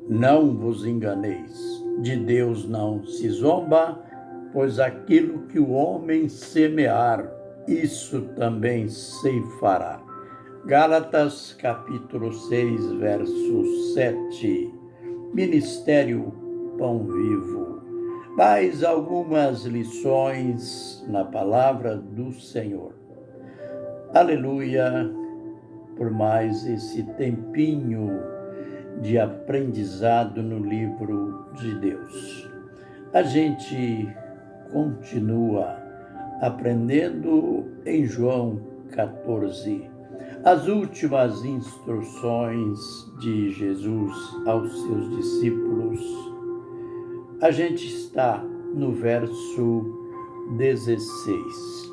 Não vos enganeis, de Deus não se zomba, pois aquilo que o homem semear, isso também ceifará. Gálatas capítulo 6, verso 7. Ministério Pão Vivo. Mais algumas lições na palavra do Senhor. Aleluia, por mais esse tempinho de aprendizado no livro de Deus. A gente continua aprendendo em João 14, as últimas instruções de Jesus aos seus discípulos. A gente está no verso 16.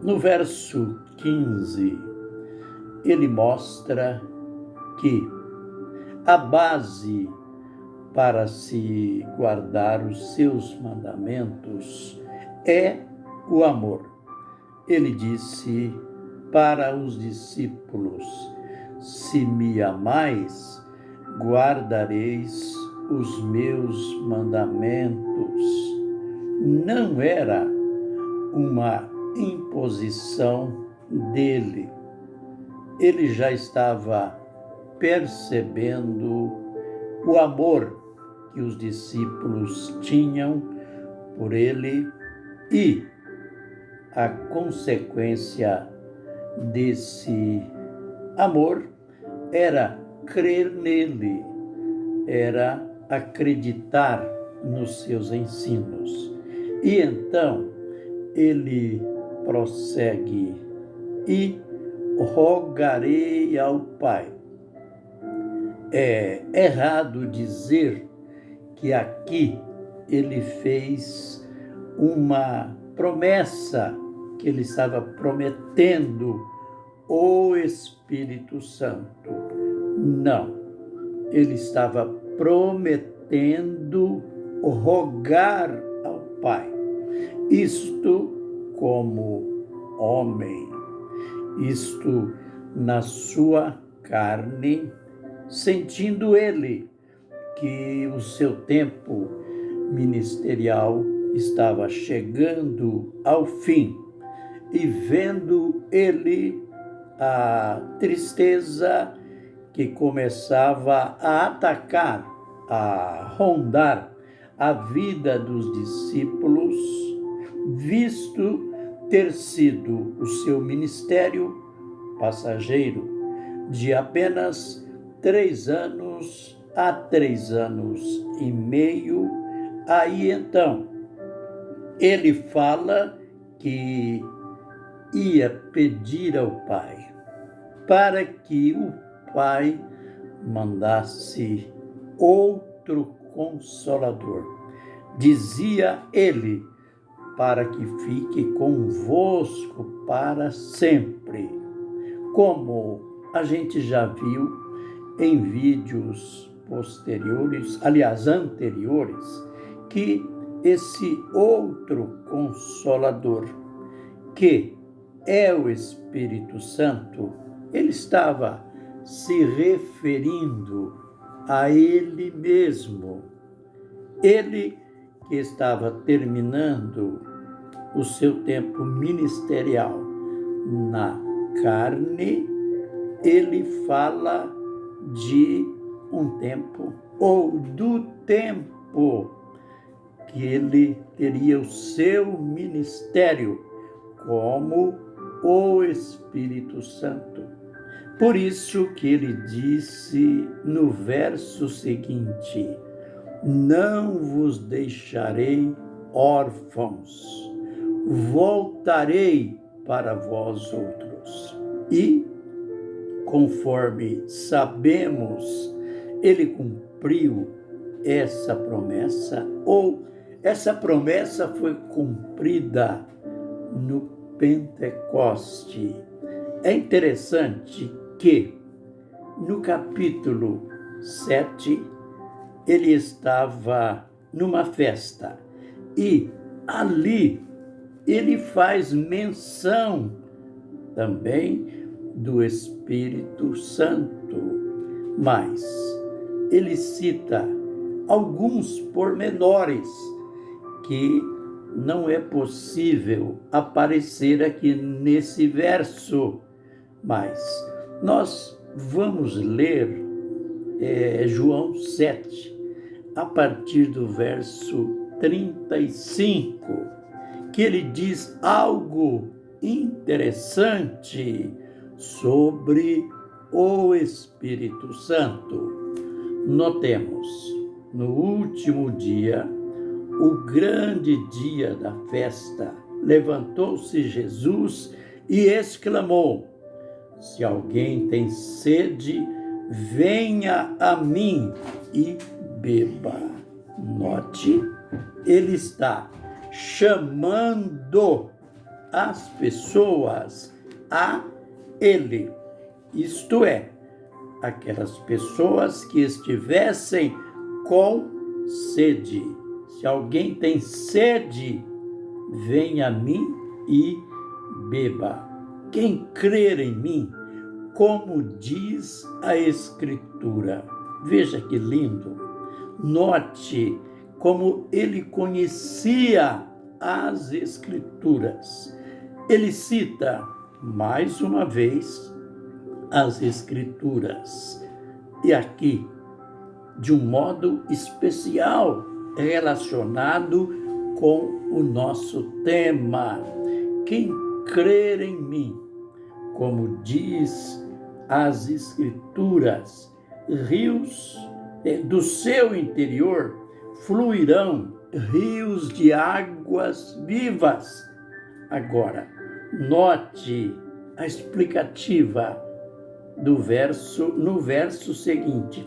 No verso 15, ele mostra que a base para se guardar os seus mandamentos é o amor. Ele disse para os discípulos: se me amais, guardareis os meus mandamentos. Não era uma imposição dele. Ele já estava percebendo o amor que os discípulos tinham por ele e a consequência desse amor era crer nele, era acreditar nos seus ensinos. E então ele prossegue: e rogarei ao Pai. É errado dizer que aqui ele fez uma promessa, que ele estava prometendo o Espírito Santo. Não, ele estava prometendo rogar ao Pai. Isto como homem, isto na sua carne, sentindo ele que o seu tempo ministerial estava chegando ao fim e vendo ele a tristeza que começava a atacar, a rondar a vida dos discípulos, visto ter sido o seu ministério passageiro de apenas 3 anos a 3 anos e meio. Aí então ele fala que ia pedir ao Pai para que o Pai mandasse outro Consolador. Dizia ele: para que fique convosco para sempre. Como a gente já viu em vídeos posteriores, aliás, anteriores, que esse outro Consolador, que é o Espírito Santo, ele estava se referindo a ele mesmo. Ele que estava terminando o seu tempo ministerial na carne, ele fala de um tempo, ou do tempo que ele teria o seu ministério como o Espírito Santo. Por isso que ele disse no verso seguinte: não vos deixarei órfãos, voltarei para vós outros. E, conforme sabemos, ele cumpriu essa promessa, ou essa promessa foi cumprida no Pentecoste. É interessante que no capítulo 7, ele estava numa festa e ali ele faz menção também do Espírito Santo, mas ele cita alguns pormenores que não é possível aparecer aqui nesse verso, mas nós vamos ler João 7, a partir do verso 35, que ele diz algo interessante sobre o Espírito Santo. Notemos, no último dia, o grande dia da festa, levantou-se Jesus e exclamou: se alguém tem sede, venha a mim e beba. Note, ele está chamando as pessoas a ele, isto é, aquelas pessoas que estivessem com sede. Se alguém tem sede, venha a mim e beba. Quem crer em mim, como diz a Escritura. Veja que lindo. Note como ele conhecia as Escrituras. Ele cita, mais uma vez, as Escrituras. E aqui, de um modo especial, relacionado com o nosso tema. Quem crer em mim, como diz as Escrituras, rios do seu interior fluirão rios de águas vivas. Agora, note a explicativa do verso, no verso seguinte.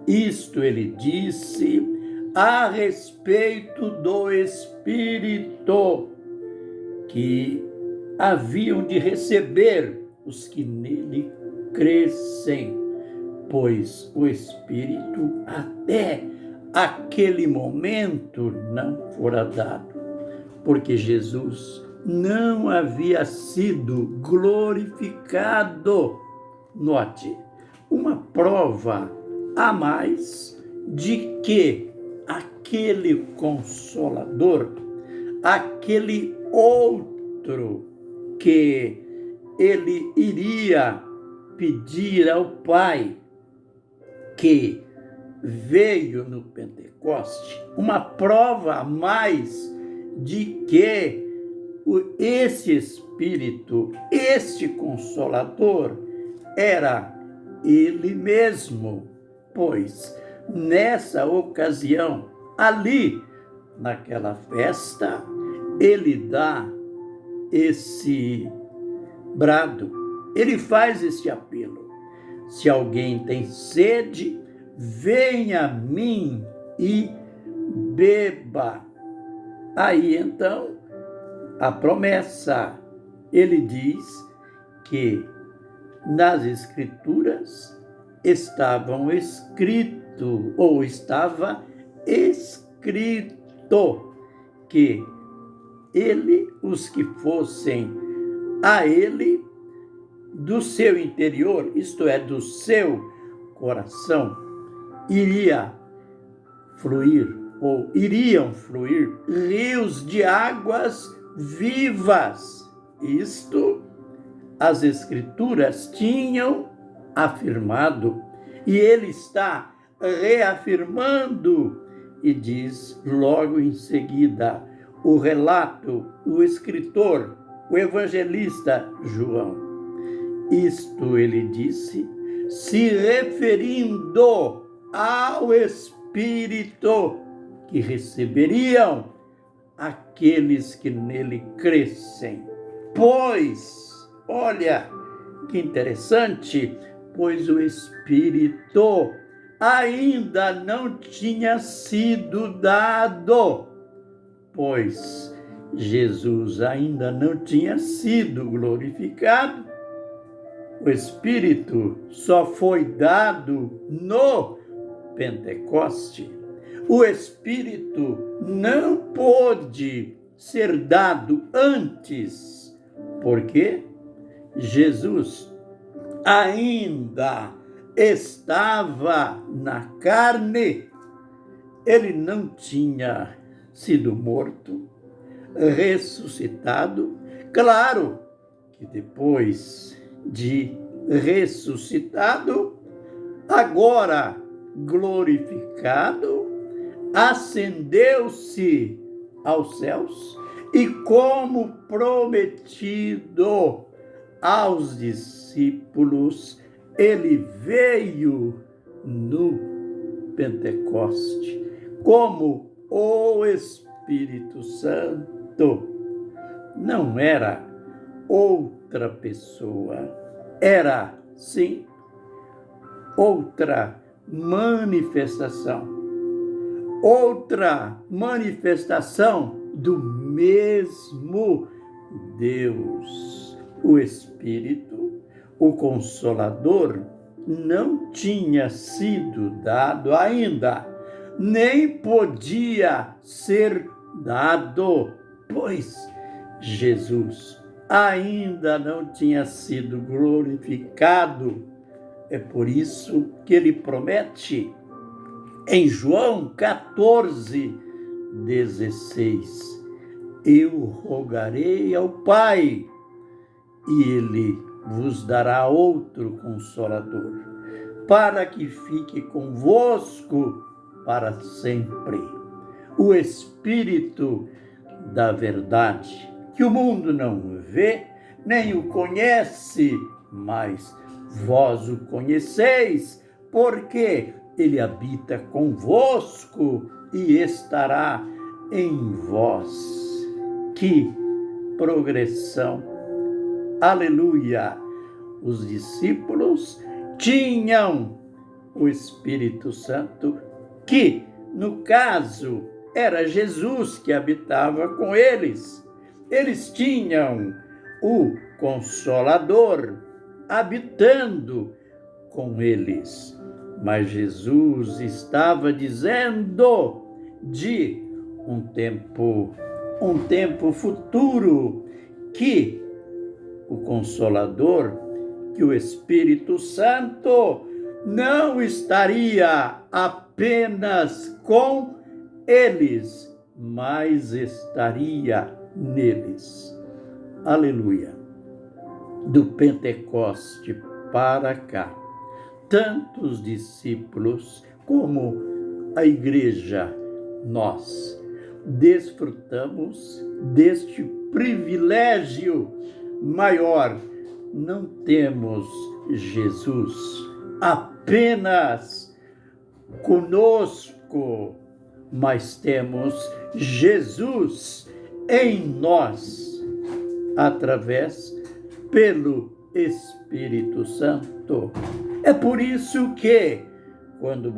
Isto ele disse a respeito do Espírito que haviam de receber os que nele crescem, pois o Espírito até aquele momento não fora dado, porque Jesus não havia sido glorificado. Note, uma prova a mais de que aquele Consolador, aquele outro que ele iria pedir ao Pai, que veio no Pentecoste, uma prova a mais de que esse Espírito, este Consolador, era ele mesmo, pois nessa ocasião, ali, naquela festa, ele dá esse brado, ele faz esse apelo: se alguém tem sede, venha a mim e beba. Aí então, a promessa, ele diz que nas Escrituras estava escrito que ele, os que fossem a ele, do seu interior, isto é, do seu coração, iriam fluir rios de águas vivas. Isto as Escrituras tinham afirmado, e ele está reafirmando, e diz logo em seguida o relato, o escritor, o evangelista João. Isto ele disse, se referindo ao Espírito que receberiam aqueles que nele crescem. Pois, olha que interessante, pois o Espírito ainda não tinha sido dado, pois Jesus ainda não tinha sido glorificado. O Espírito só foi dado no Pentecoste. O Espírito não pôde ser dado antes, porque Jesus ainda estava na carne, ele não tinha sido morto, ressuscitado. Claro que depois de ressuscitado, agora glorificado, ascendeu-se aos céus e, como prometido aos discípulos, ele veio no Pentecoste como o Espírito Santo. Não era outra pessoa, era, sim, outra manifestação do mesmo Deus. O Espírito, o Consolador, não tinha sido dado ainda, nem podia ser dado, pois Jesus ainda não tinha sido glorificado. É por isso que ele promete em João 14:16: eu rogarei ao Pai, e ele vos dará outro Consolador, para que fique convosco para sempre. O Espírito da verdade, que o mundo não vê, nem o conhece, mas vós o conheceis, porque ele habita convosco e estará em vós. Que progressão! Aleluia! Os discípulos tinham o Espírito Santo, que, no caso, era Jesus que habitava com eles. Eles tinham o Consolador habitando com eles. Mas Jesus estava dizendo de um tempo futuro, que o Consolador, que o Espírito Santo não estaria apenas com eles, mas estaria neles. Aleluia! Do Pentecoste para cá, tantos discípulos como a igreja, nós desfrutamos deste privilégio maior. Não temos Jesus apenas conosco, mas temos Jesus em nós, pelo Espírito Santo. É por isso que, quando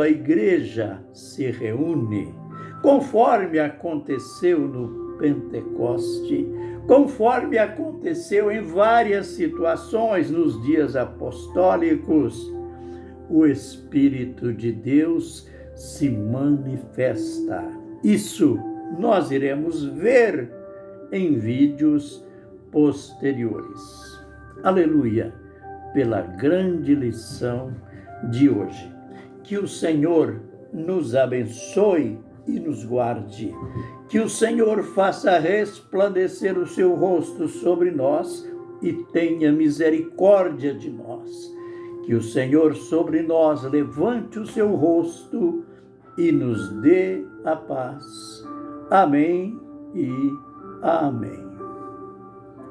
a igreja se reúne, conforme aconteceu no Pentecoste, conforme aconteceu em várias situações nos dias apostólicos, o Espírito de Deus se manifesta. Isso nós iremos ver em vídeos posteriores. Aleluia! Pela grande lição de hoje. Que o Senhor nos abençoe e nos guarde. Que o Senhor faça resplandecer o seu rosto sobre nós e tenha misericórdia de nós. Que o Senhor sobre nós levante o seu rosto e nos dê a paz. Amém e amém.